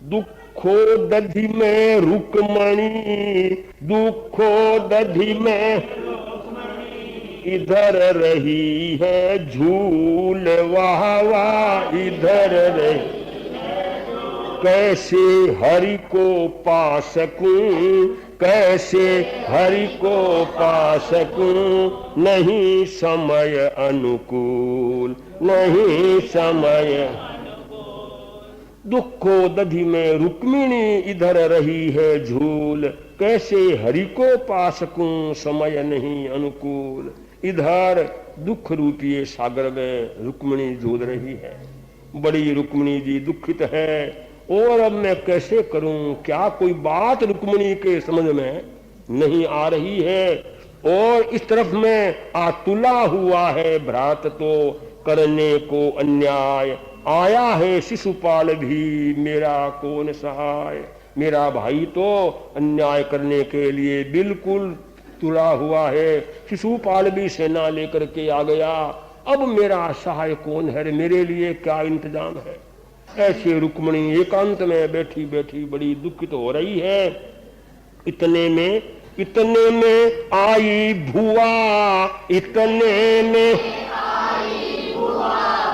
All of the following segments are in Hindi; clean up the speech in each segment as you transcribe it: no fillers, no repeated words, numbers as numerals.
दुखो दधि में रुक्मणी, दुखो दधि में इधर रही है झूल, वाह वाह इधर रही। कैसे हरि को पा सकूं, कैसे हरि को पा सकूं, नहीं समय अनुकूल, नहीं समय। दुखो दधि में रुक्मिणी इधर रही है झूल, कैसे हरि को पा सकूं, समय नहीं अनुकूल। इधर दुख रूपी सागर में रुक्मिणी झूल रही है, बड़ी रुक्मिणी जी दुखित है। और अब मैं कैसे करूं, क्या कोई बात रुक्मिणी के समझ में नहीं आ रही है। और इस तरफ में आतुला हुआ है भ्रात तो करने को अन्याय, आया है शिशुपाल भी मेरा कौन सहाय। मेरा भाई तो अन्याय करने के लिए बिल्कुल तुला हुआ है, शिशुपाल भी सेना लेकर के आ गया। अब मेरा सहाय कौन है, मेरे लिए क्या इंतजाम है। ऐसे रुक्मिणी एकांत में बैठी बैठी बड़ी दुखित हो रही है। इतने में आई भुआ, इतने में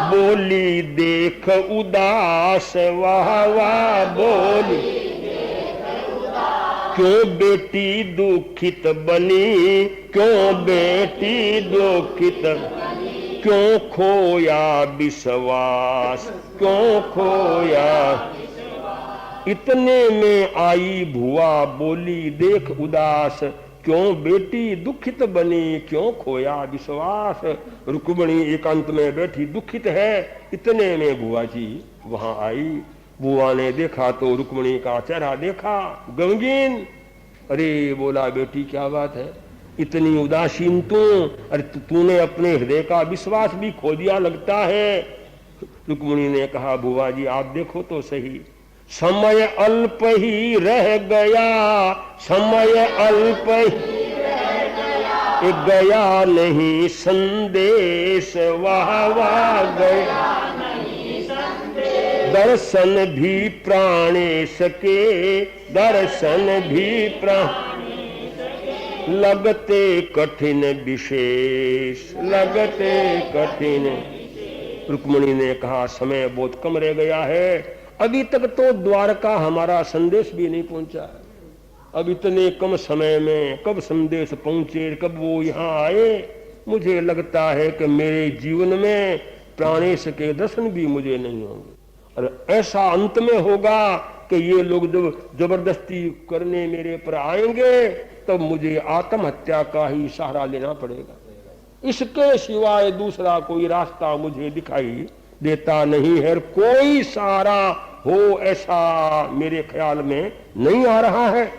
बोली देख उदास, वाह वाह बोली क्यों बेटी दुखित बनी, क्यों बेटी दुखित, क्यों खोया विश्वास, क्यों खोया। इतने में आई भुआ बोली देख उदास, क्यों बेटी दुखित बनी, क्यों खोया विश्वास। रुक्मिणी एकांत में बैठी दुखित है। इतने में बुआ जी वहां आई। बुआ ने देखा तो रुक्मिणी का चेहरा देखा गमगीन। अरे बोला बेटी क्या बात है, इतनी उदासीन तू, अरे तूने अपने हृदय का विश्वास भी खो दिया लगता है। रुक्मिणी ने कहा बुआ जी आप देखो तो सही, समय अल्प ही रह गया, समय अल्प ही गया नहीं संदेश, वाह वाह गया दर्शन भी प्राणेश के, दर्शन भी लगते कठिन विशेष, लगते कठिन। रुक्मिणी ने कहा समय बहुत कम रह गया है, अभी तक तो द्वारका हमारा संदेश भी नहीं पहुंचा। अब इतने कम समय में कब संदेश पहुंचे, कब वो यहाँ आए। मुझे लगता है कि मेरे जीवन में प्राणेश के दर्शन भी मुझे नहीं होंगे। और ऐसा अंत में होगा कि ये लोग जब जबरदस्ती करने मेरे पर आएंगे तब मुझे आत्महत्या का ही सहारा लेना पड़ेगा। इसके सिवाय दूसरा कोई रास्ता मुझे दिखाई देता नहीं है। कोई सहारा हो ऐसा मेरे ख्याल में नहीं आ रहा है।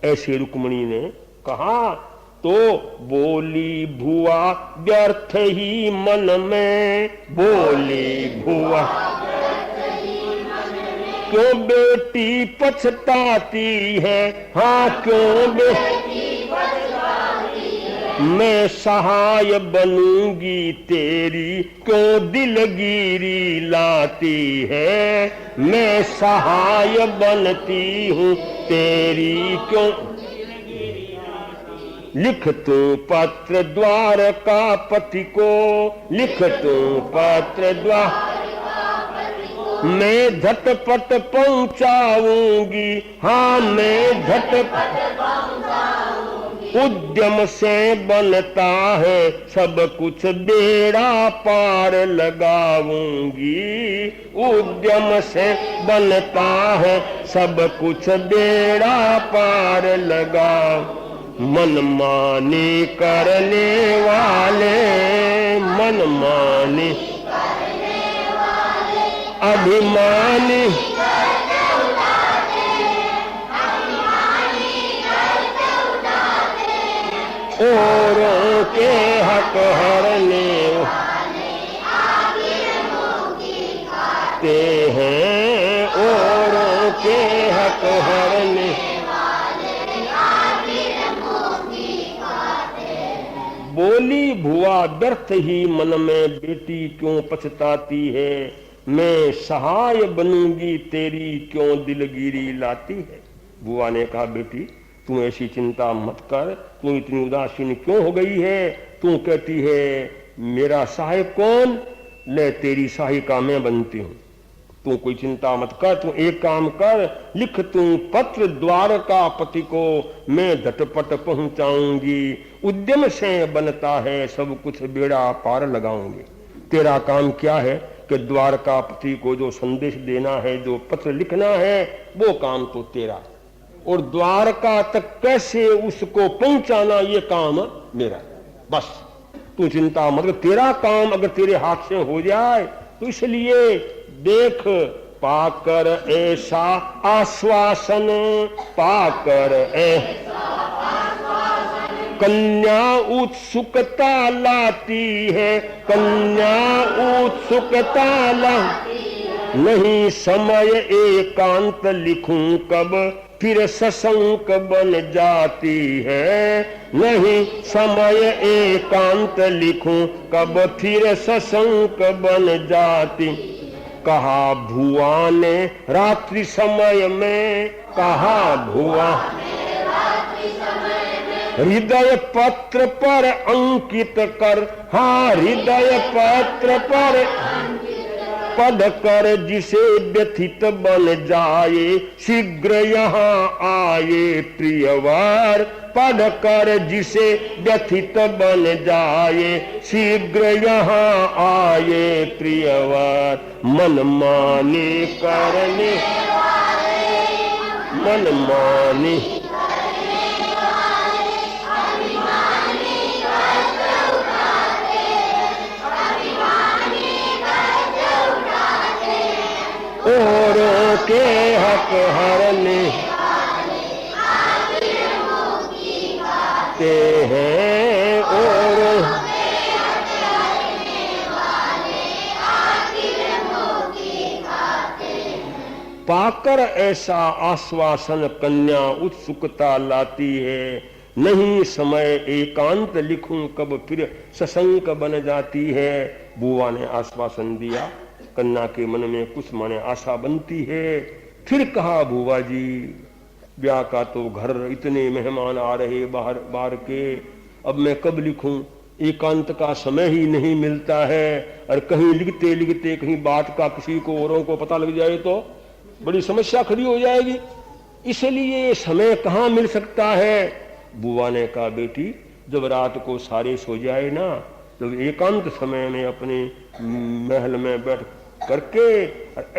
ऐसे रुक्मिणी ने कहा तो बोली भुआ व्यर्थ ही मन में, बोली भुआ क्यों बेटी पछताती है, हाँ क्यों बेटी मैं सहाय बनूंगी तेरी, क्यों दिलगिरी लाती है। मैं सहाय बनती हूँ तेरी क्यों, लिख तू पत्र द्वारकापति को, लिख तू पत्र द्वार मैं झटपट पहुंचाऊंगी, हाँ मैं झटपट उद्यम से बनता है सब कुछ बेड़ा पार लगाऊंगी, उद्यम से बनता है सब कुछ बेड़ा पार लगा। मनमानी करने वाले, मनमानी अभिमानी औरों के हक हरने ते हैं, औरों के हक हरने। बोली भुआ व्यर्थ ही मन में बेटी क्यों पछताती है। मैं सहाय बनूंगी तेरी क्यों दिलगिरी लाती है। बुआ ने कहा बेटी तू ऐसी चिंता मत कर, तू इतनी उदासीन क्यों हो गई है। तू कहती है मेरा सहायक कौन, ले तेरी सहायिका मैं बनती हूं। तू कोई चिंता मत कर, तू एक काम कर, लिख तू पत्र द्वारका पति को, मैं झटपट पहुंचाऊंगी। उद्यम से बनता है सब कुछ, बेड़ा पार लगाऊंगी। तेरा काम क्या है कि द्वारकापति को जो संदेश देना है, जो पत्र लिखना है, वो काम तो तेरा, और द्वारका तक कैसे उसको पहुंचाना ये काम मेरा। बस तू चिंता मत कर, तेरा काम अगर तेरे हाथ से हो जाए तो इसलिए देख पाकर ऐसा आश्वासन, पाकर कन्या उत्सुकता लाती है, कन्या उत्सुकता लाती है। नहीं समय एकांत लिखूं कब, फिर सशंक बन जाती है। नहीं समय एकांत लिखूं कब, फिर सशंक बन जाती। कहा भुआ ने रात्रि समय में, कहा भुआ हृदय पत्र पर अंकित कर, हाँ हृदय पत्र पर पढ़ कर जिसे व्यथित बन जाए, शीघ्र यहाँ आए प्रियवार। पढ़ कर जिसे व्यथित बन जाए, शीघ्र यहाँ आए प्रियवार। मन माने करने, मन माने औरों के हक हरने ते हैं, और पाकर ऐसा आश्वासन कन्या उत्सुकता लाती है। नहीं समय एकांत लिखूं कब, फिर सशंक बन जाती है। बुआ ने आश्वासन दिया, कन्या के मन में कुछ माने आशा बनती है। फिर कहा बुआ जी ब्याह का तो घर, इतने मेहमान आ रहे बाहर बाहर के, अब मैं कब लिखूं, एकांत का समय ही नहीं मिलता है। और कहीं लिखते लिखते कहीं बात का किसी को औरों को पता लग जाए तो बड़ी समस्या खड़ी हो जाएगी, इसलिए समय कहाँ मिल सकता है। बुआ ने कहा बेटी जब रात को सारे सो जाए ना, जब एकांत समय में अपने महल में बैठ करके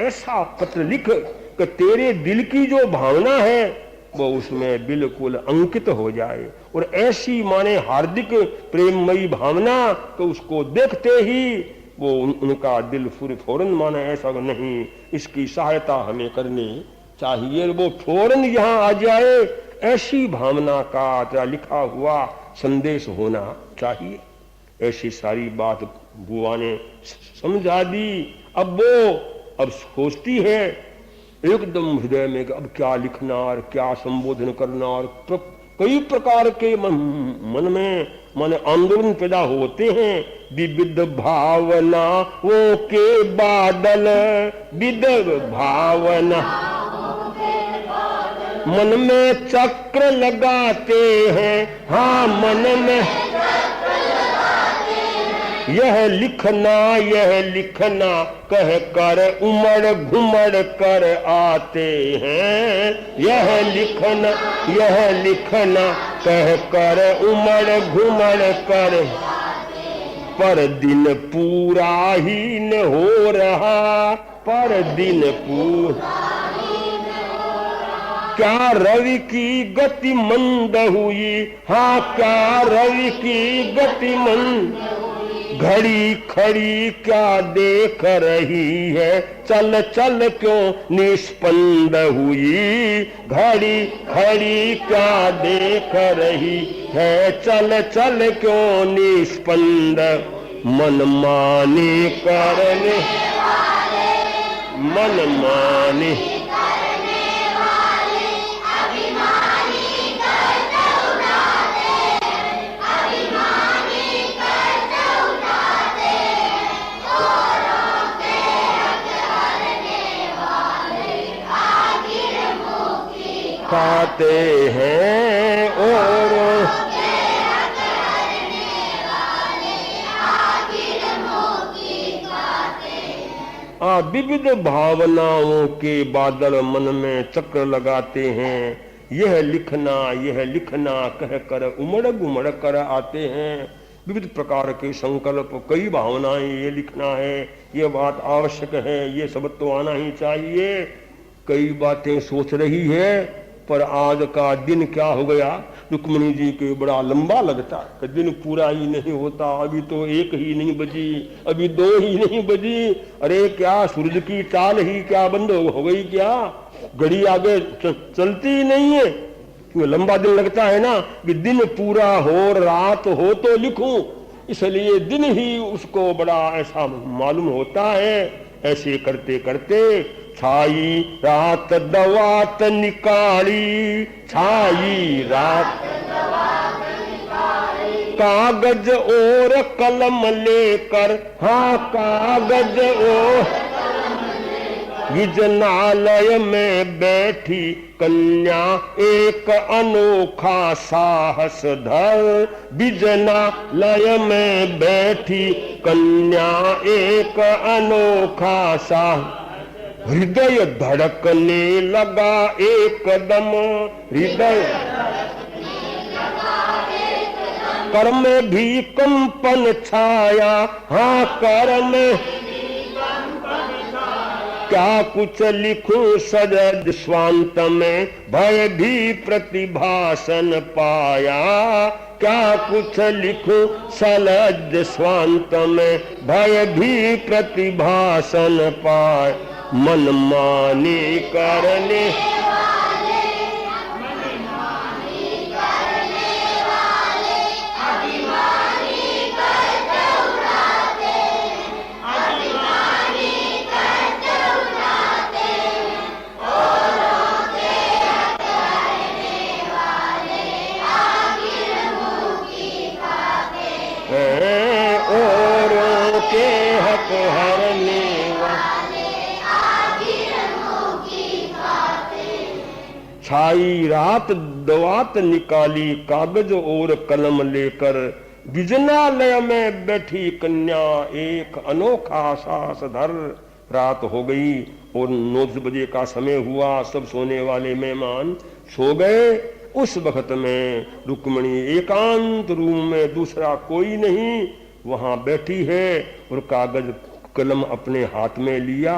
ऐसा पत्र लिख कि तेरे दिल की जो भावना है वो उसमें बिल्कुल अंकित हो जाए, और ऐसी माने हार्दिक प्रेममयी भावना कि उसको देखते ही वो उनका दिल फौरन माने ऐसा नहीं, इसकी सहायता हमें करनी चाहिए, वो फौरन यहाँ आ जाए, ऐसी भावना का तेरा लिखा हुआ संदेश होना चाहिए। ऐसी सारी बात बुआ ने समझा दी। अब सोचती है एकदम हृदय में अब क्या लिखना और क्या संबोधन करना, और कई प्रकार के मन में माने आंदोलन पैदा होते हैं। विविध भावना वो के बादल, विविध भावना मन में चक्र लगाते हैं, हाँ मन में यह लिखना कह कर उमड़ घुमड़ कर आते हैं। यह लिखना कह कर उमड़ घुमड़ कर, पर दिन पूरा ही न हो रहा, पर दिन पूरा क्या रवि की गति मंद हुई, हाँ क्या रवि की गति मंद, घड़ी खड़ी क्या देख रही है, चल चल क्यों निष्पन्द हुई, घड़ी खड़ी क्या देख रही है, चल चल क्यों निष्पन्द, मन माने करने, मन माने खाते हैं और विविध भावनाओं के बादल मन में चक्र लगाते हैं। यह लिखना कह कर उमड़ घुमड़ कर आते हैं। विविध प्रकार के संकल्प, कई भावनाएं, ये लिखना है, ये बात आवश्यक है, ये सब तो आना ही चाहिए। कई बातें सोच रही है, पर आज का दिन क्या हो गया रुक्मिणी जी के बड़ा लंबा लगता है कि दिन पूरा ही नहीं होता। अभी तो 1 ही नहीं बजी, अभी 2 ही नहीं बजी। अरे क्या सूरज की चाल ही क्या बंद हो गई क्या? घड़ी आगे चलती ही नहीं है। क्यों लंबा दिन लगता है ना कि दिन पूरा हो रात हो तो लिखूं, इसलिए दिन ही उसको बड़ा ऐसा मालूम होता है। ऐसे करते करते छाई रात दवात निकाली, छाई रात कागज और कलम लेकर, हाँ कागज और विजनालय में बैठी कन्या एक अनोखा साहस धर। विजनालय में बैठी कन्या एक अनोखा साहस, हृदय धड़कने लगा एकदम, हृदय कर में भी कंपन छाया, हाँ कर में क्या कुछ लिखूं सजद स्वांत में, भय भी प्रतिभासन पाया। क्या कुछ लिखूं सलज स्वांत में, भय भी प्रतिभासन पाया। मन मानी करने औरों के हक हरने छाई रात दवात निकाली कागज और कलम लेकर, विजनालय में बैठी कन्या एक अनोखा साहस धर। रात हो गई और 9 बजे का समय हुआ, सब सोने वाले मेहमान सो गए। उस वक्त में रुक्मिणी एकांत रूम में, दूसरा कोई नहीं, वहां बैठी है और कागज कलम अपने हाथ में लिया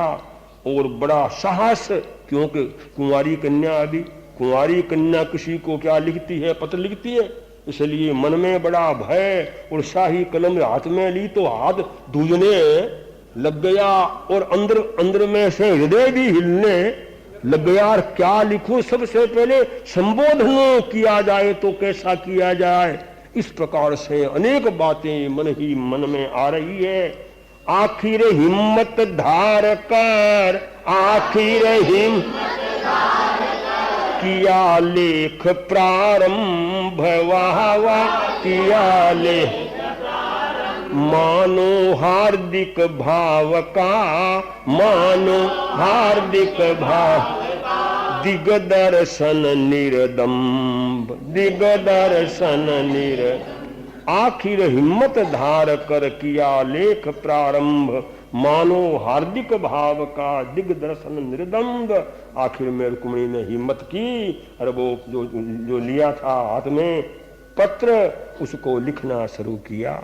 और बड़ा साहस, क्योंकि कुंवारी कन्या, अभी कुंवारी कन्या किसी को क्या लिखती है, पत्र लिखती है, इसलिए मन में बड़ा भय और शाही कलम हाथ में ली तो हाथ दूजने लग गया और अंदर अंदर में से हृदय भी हिलने लग गया। और क्या लिखूं, सबसे पहले संबोधन किया जाए तो कैसा किया जाए, इस प्रकार से अनेक बातें मन ही मन में आ रही है। आखिर हिम्मत धार कर, आखिर हिम्मत किया लेख प्रारंभ, वाह वाह किया लेख मानो हार्दिक भाव का, मानो हार्दिक भाव दिग्दर्शन निर्दम्ब, दिग्दर्शन निर। आखिर हिम्मत धार कर किया लेख प्रारंभ, मानो हार्दिक भाव का दिग्दर्शन निर्दम्ब। आखिर में रुक्मिणी ने हिम्मत की और वो जो लिया था हाथ में पत्र, उसको लिखना शुरू किया।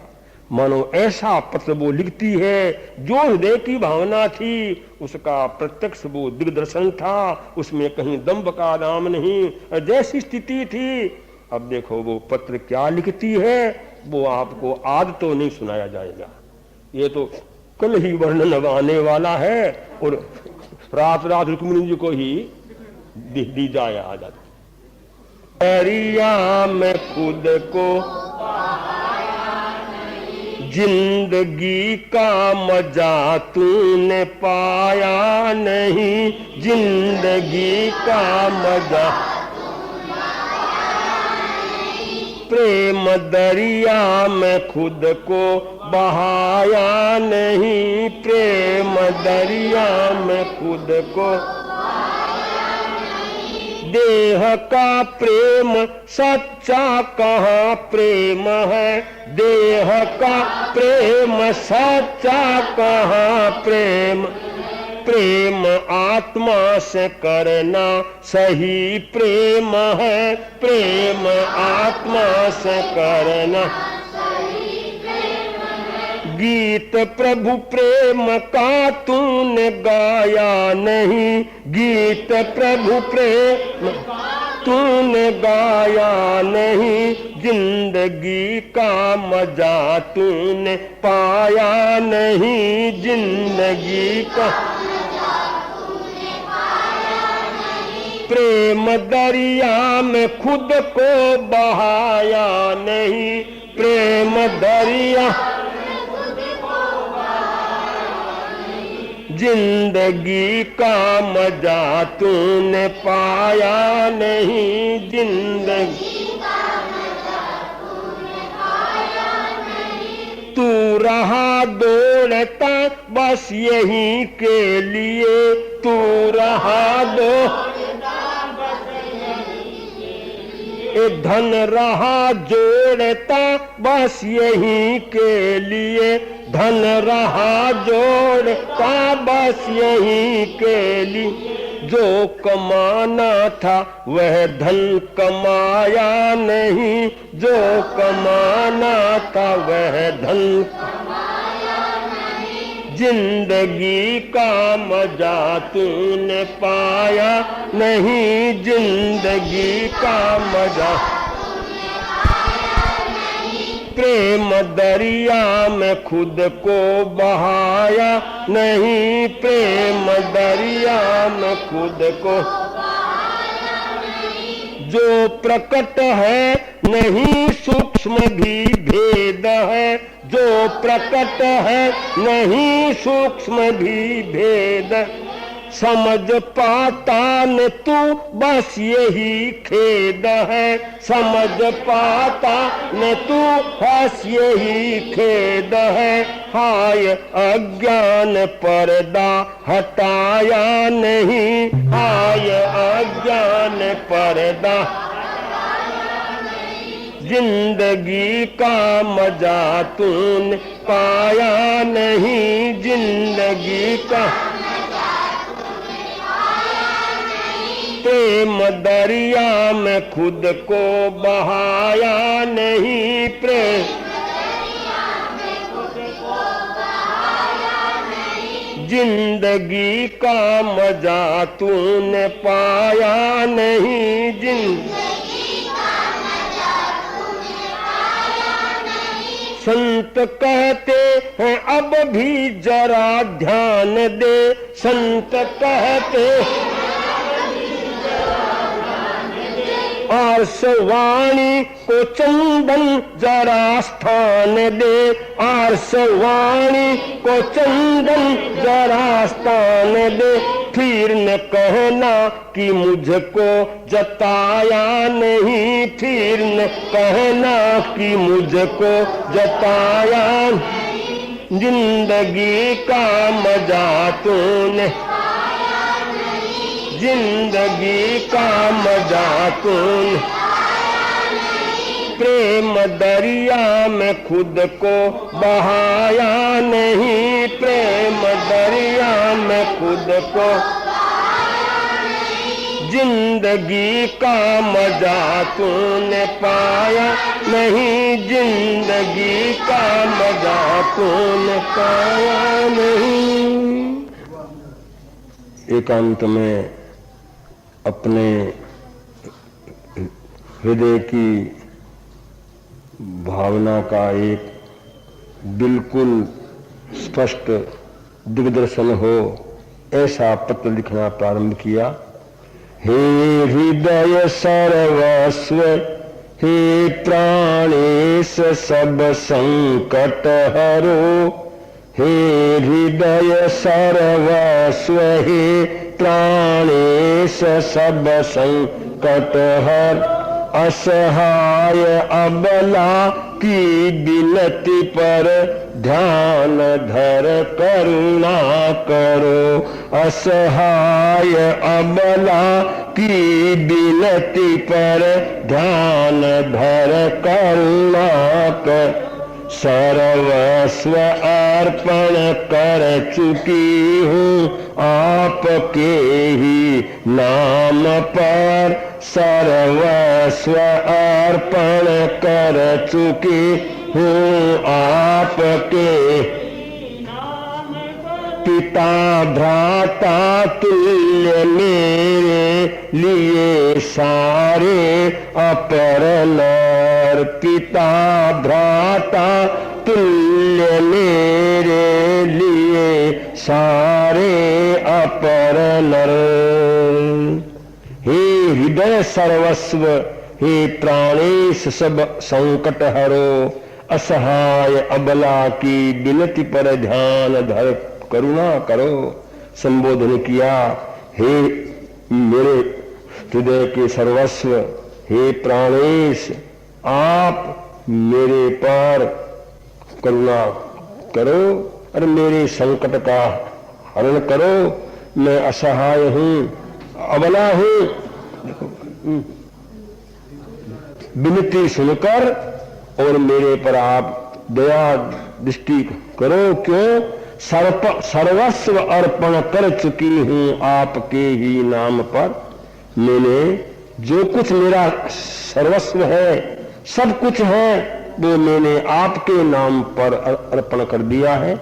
मानो ऐसा पत्र वो लिखती है जो हृदय की भावना थी, उसका प्रत्यक्ष वो दिग्दर्शन था, उसमें कहीं दंभ का नाम नहीं, जैसी स्थिति थी। अब देखो वो पत्र क्या लिखती है, वो आपको आज तो नहीं सुनाया जाएगा, ये तो कल ही वर्णन आने वाला है और रात रात रुक्मिणी जी को ही दी जाए आ जाती। दरिया में खुद को जिंदगी का मजा तूने पाया नहीं, जिंदगी का मजा प्रेम दरिया में खुद को बहाया नहीं, प्रेम दरिया में खुद को देह का प्रेम सच्चा कहाँ प्रेम है, देह का प्रेम सच्चा कहाँ प्रेम, प्रेम आत्मा से करना सही प्रेम है, प्रेम आत्मा से करना। गीत प्रभु प्रेम का तूने गाया नहीं, गीत प्रभु प्रेम तूने गाया नहीं, जिंदगी का मजा तूने पाया नहीं, जिंदगी का प्रेम दरिया में खुद को बहाया नहीं, प्रेम दरिया जिंदगी का मजा तूने पाया नहीं, जिंदगी का मजा तूने पाया नहीं। तू रहा दौड़ता बस यही के लिए, तू रहा दौड़ता बस यही के लिए, धन रहा जोड़ता बस यही के लिए, धन रहा जोड़ता बस यही के लिए, जो कमाना था वह धन कमाया नहीं, जो कमाना था वह धन कमाया नहीं, जिंदगी का मजा तूने पाया नहीं, जिंदगी का मजा प्रेम दरिया में खुद को बहाया नहीं, प्रेम दरिया में खुद को जो प्रकट है नहीं सूक्ष्म भी भेद है, जो प्रकट है नहीं सूक्ष्म भी भेद, समझ पाता न तू बस यही खेद है, समझ पाता न तू बस यही खेद है, हाय अज्ञान पर्दा हटाया नहीं, हाय अज्ञान पर्दा जिंदगी का मजा तूने पाया नहीं, जिंदगी का प्रेम दरिया में खुद को बहाया नहीं, प्रेम जिंदगी का मजा तूने पाया नहीं, जिंदगी का मजा तूने पाया नहीं। संत कहते हैं अब भी जरा ध्यान दे, संत कहते आर्षवाणी को चंदन जरा स्थान दे, आर्षवाणी को चंदन जरा स्थान दे, फिर न कहना कि मुझको जताया नहीं, फिर न कहना कि मुझको जताया, जिंदगी का मजा तूने जिंदगी का मजा तूने प्रेम दरिया में खुद को बहाया नहीं, प्रेम दरिया में खुद को जिंदगी का मजा तूने पाया नहीं, जिंदगी का मजा तूने पाया नहीं। एकांत में अपने हृदय की भावना का एक बिल्कुल स्पष्ट दिग्दर्शन हो ऐसा पत्र लिखना प्रारंभ किया। हे हृदय सर्वस्व, हे प्राणेश सब संकट हरो, हे हृदय सर्वस्व, हे प्राणेश सब संकट हर, असहाय अबला की बिनती पर ध्यान धर करुणा करो। असहाय अबला की बिनती पर ध्यान धर करुणा कर। सर्वस्व अर्पण कर चुकी हूँ आपके ही नाम पर। सर्वस्व अर्पण कर चुकी हूँ आपके पिता भ्राता तुल्य मेरे लिए सारे अपर नर। पिता भ्राता तुल्य मेरे लिए सारे अपर नर। हे हृदय सर्वस्व, हे प्राणेश सब संकट हरो। असहाय अबला की विनती पर ध्यान धर करुणा करो। संबोधन किया, हे मेरे हृदय के सर्वस्व, हे प्राणेश, आप मेरे पर करुणा करो और मेरे संकट का हरण करो। मैं असहाय हूँ, अबला हूँ। विनती सुनकर और मेरे पर आप दया दृष्टि करो। क्यों? सर्वस्व अर्पण कर चुकी हूँ आपके ही नाम पर। मैंने जो कुछ मेरा सर्वस्व है, सब कुछ है, वो मैंने आपके नाम पर अर्पण कर दिया है।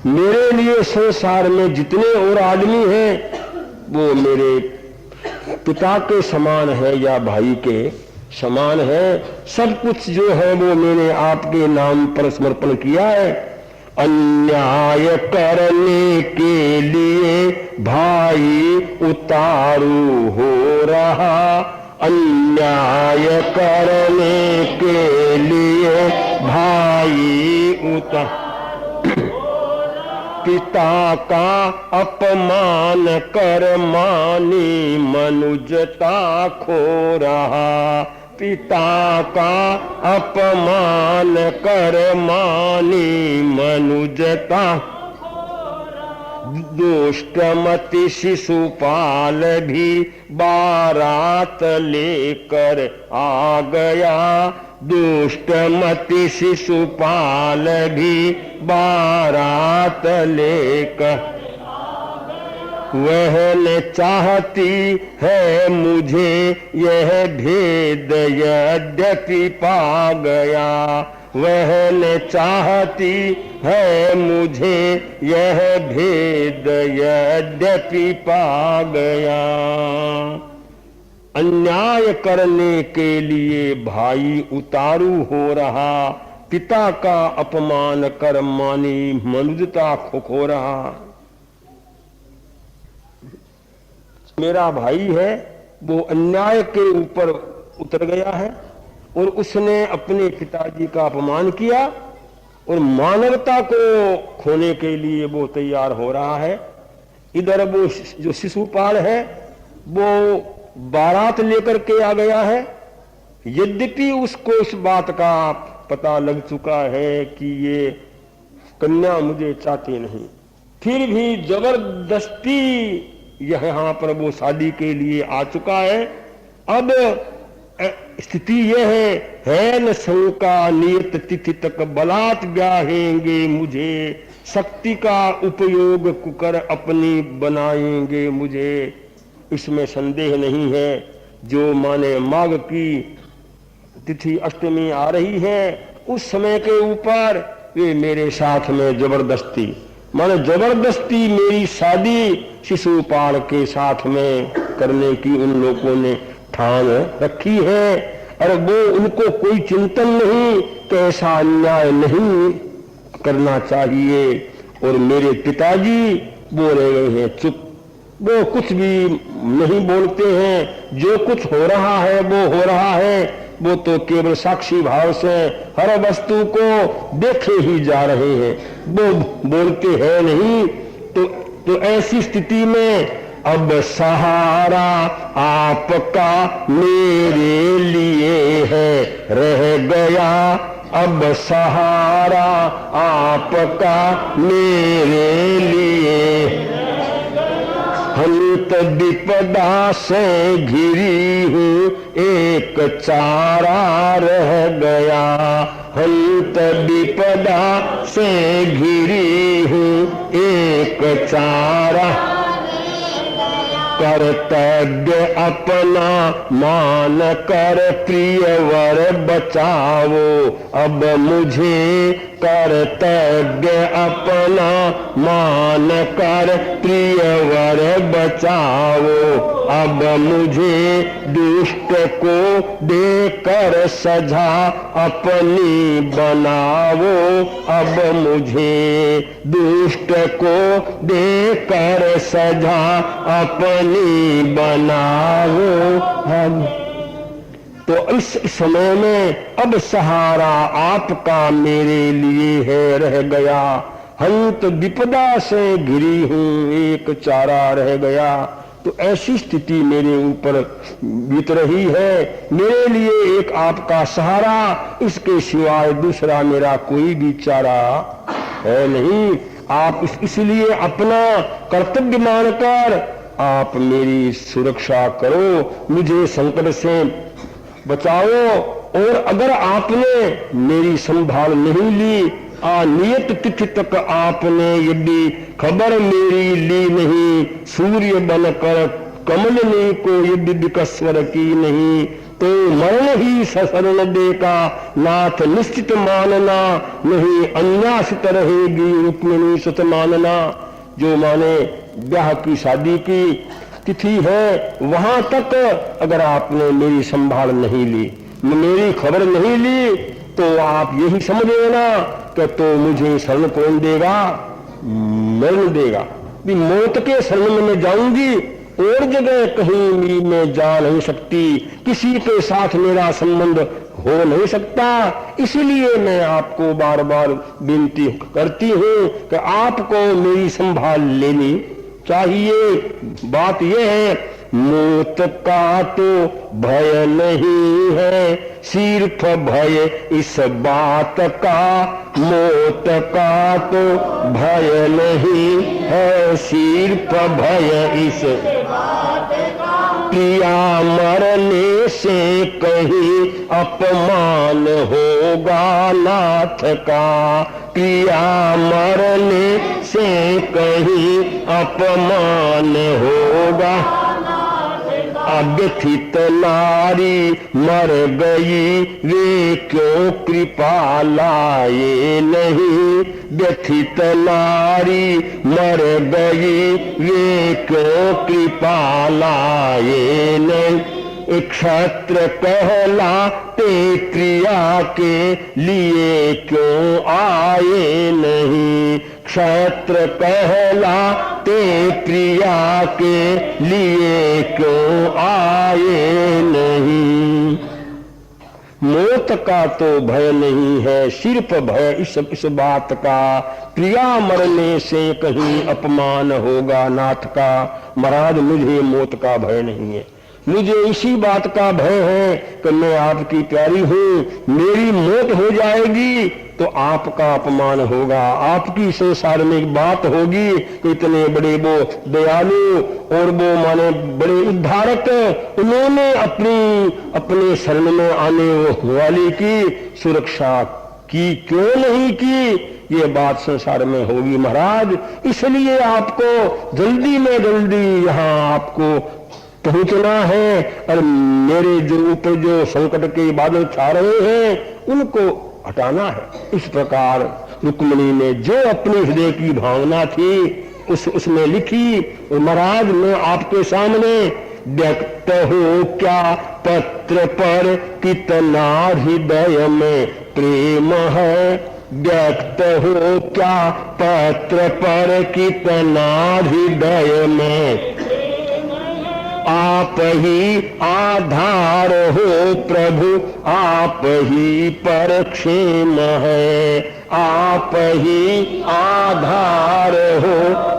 मेरे लिए संसार में जितने और आदमी हैं वो मेरे पिता के समान है या भाई के समान है। सब कुछ जो है वो मैंने आपके नाम पर समर्पण किया है। अन्याय करने के लिए भाई उतारू हो रहा। अन्याय करने के लिए भाई उतारू। पिता का अपमान कर मानी मनुजता खो रहा। पिता का अपमान कर मानी मनुजता। दुष्टमति शिशुपाल भी बारात लेकर आ गया। दुष्टमति शिशुपाल भी बारात लेकर। वह न चाहती है मुझे यह भेद यद्यपि पा गया। वह न चाहती है मुझे यह भेद यद्यपि पा गया। अन्याय करने के लिए भाई उतारू हो रहा। पिता का अपमान कर मानी मनुजता खो रहा। मेरा भाई है वो अन्याय के ऊपर उतर गया है और उसने अपने पिताजी का अपमान किया और मानवता को खोने के लिए वो तैयार हो रहा है। इधर वो जो शिशुपाल है वो बारात लेकर के आ गया है। यद्यपि उसको इस बात का पता लग चुका है कि ये कन्या मुझे चाहती नहीं, फिर भी जबरदस्ती यहाँ पर वो शादी के लिए आ चुका है। अब स्थिति यह है न शंका नियत तिथि तक बलात् ब्याहेंगे मुझे। शक्ति का उपयोग कुकर अपनी बनाएंगे मुझे। इसमें संदेह नहीं है। जो माने माघ की तिथि अष्टमी आ रही है उस समय के ऊपर वे मेरे साथ में जबरदस्ती माने जबरदस्ती मेरी शादी शिशुपाल के साथ में करने की उन लोगों ने ठान रखी है। और वो उनको कोई चिंतन नहीं कि ऐसा अन्याय नहीं करना चाहिए। और मेरे पिताजी वो रह गए हैं चुप, वो कुछ भी नहीं बोलते हैं। जो कुछ हो रहा है वो हो रहा है। वो तो केवल साक्षी भाव से हर वस्तु को देखे ही जा रहे हैं, वो बोलते हैं नहीं। तो ऐसी स्थिति में अब सहारा आपका मेरे लिए है रह गया। अब सहारा आपका मेरे लिए, हंत विपदा से घिरी हूँ एक चारा रह गया, हंत विपदा से घिरी हूँ एक चारा, कर्तव्य अपना मान कर प्रियवर बचाओ, अब मुझे कर्तव्य अपना मान कर प्रियवर बचाओ, अब मुझे दुष्ट को देकर सजा अपनी बनाओ, अब मुझे दुष्ट को देकर सजा अपनी बनाओ। हम तो इस समय में अब सहारा आपका मेरे लिए है रह गया, हंत विपदा से घिरी हूँ एक चारा रह गया। तो ऐसी स्थिति मेरे ऊपर बीत रही है, मेरे लिए एक आपका सहारा, इसके सिवाय दूसरा मेरा कोई भी चारा है नहीं। आप इसलिए अपना कर्तव्य मानकर आप मेरी सुरक्षा करो, मुझे संकट से बचाओ। और अगर आपने मेरी संभाल नहीं ली, नियत तिथि तक आपने यदि खबर मेरी ली नहीं, सूर्य बनकर कमलने को यदि विकस्वर की नहीं, तो मरण ही शरण देगा नाथ निश्चित मानना, नहीं अन्यासित रहेगी रुक्मिणी सुत मानना। जो माने ब्याह की शादी की तिथि है, वहां तक अगर आपने मेरी संभाल नहीं ली, मेरी खबर नहीं ली, तो आप यही समझ लेना कि तो मुझे शरण कौन देगा, मरण देगा। भी मौत के शरण में मैं जाऊंगी, और जगह कहीं भी मैं जा नहीं सकती, किसी के साथ मेरा संबंध हो नहीं सकता। इसलिए मैं आपको बार बार विनती करती हूँ कि आपको मेरी संभाल लेनी चाहिए। बात यह है, मौत का तो भय नहीं है, सिर्फ भय इस बात का, मौत का तो भय नहीं है, सिर्फ भय इस बात का, प्रिया मरने से कहीं अपमान होगा नाथ का, प्रिया मरने से कहीं अपमान होगा। व्यथित नारी मर गई वे क्यों कृपा लाए नहीं, व्यथित नारी मर गई वे क्यों कृपा लाए नहीं, क्षत्र कहलाते प्रिया के लिए क्यों आए नहीं, क्षत्र कहलाते प्रिया के लिए क्यों आए नहीं। मौत का तो भय नहीं है, सिर्फ भय इस बात का, प्रिया मरने से कहीं अपमान होगा नाथ का। महाराज मुझे मौत का भय नहीं है, मुझे इसी बात का भय है कि मैं आपकी प्यारी हूँ, मेरी मौत हो जाएगी तो आपका अपमान होगा, आपकी संसार में एक बात होगी कि इतने बड़े वो दयालु और वो माने बड़े उद्धारक, उन्होंने अपने शरण में आने वाली की सुरक्षा की क्यों नहीं की, ये बात संसार में होगी महाराज। इसलिए आपको जल्दी में जल्दी यहाँ आपको पहुंचना है, और मेरे जो ऊपर जो संकट के बादल छा रहे हैं उनको हटाना है। इस प्रकार रुक्मिणी ने जो अपनी हृदय की भावना थी उसमें लिखी। और महाराज मैं आपके सामने व्यक्त हो क्या पत्र पर कितना हृदय में प्रेम है, व्यक्त हो क्या पत्र पर कितना हृदय में, आप ही आधार हो प्रभु आप ही पर क्षेम है, आप ही आधार हो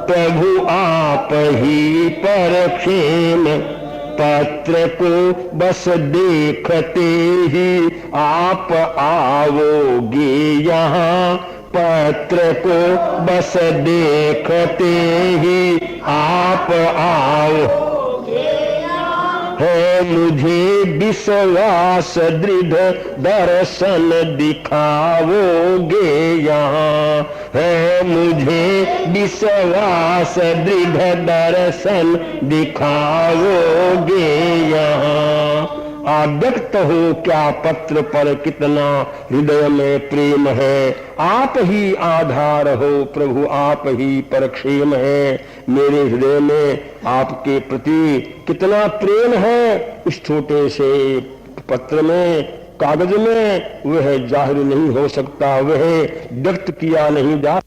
प्रभु आप ही पर क्षेम, पत्र को बस देखते ही आप आओगे यहाँ, पत्र को बस देखते ही आप आओ है, मुझे विश्वास दृढ़ दर्शन दिखाओगे यहाँ, है मुझे विश्वास दृढ़ दर्शन दिखाओगे यहाँ। अव्यक्त हो क्या पत्र पर कितना हृदय में प्रेम है, आप ही आधार हो प्रभु, आप ही परक्षेम है। मेरे हृदय में आपके प्रति कितना प्रेम है, इस छोटे से पत्र में, कागज में वह जाहिर नहीं हो सकता, वह व्यक्त किया नहीं जा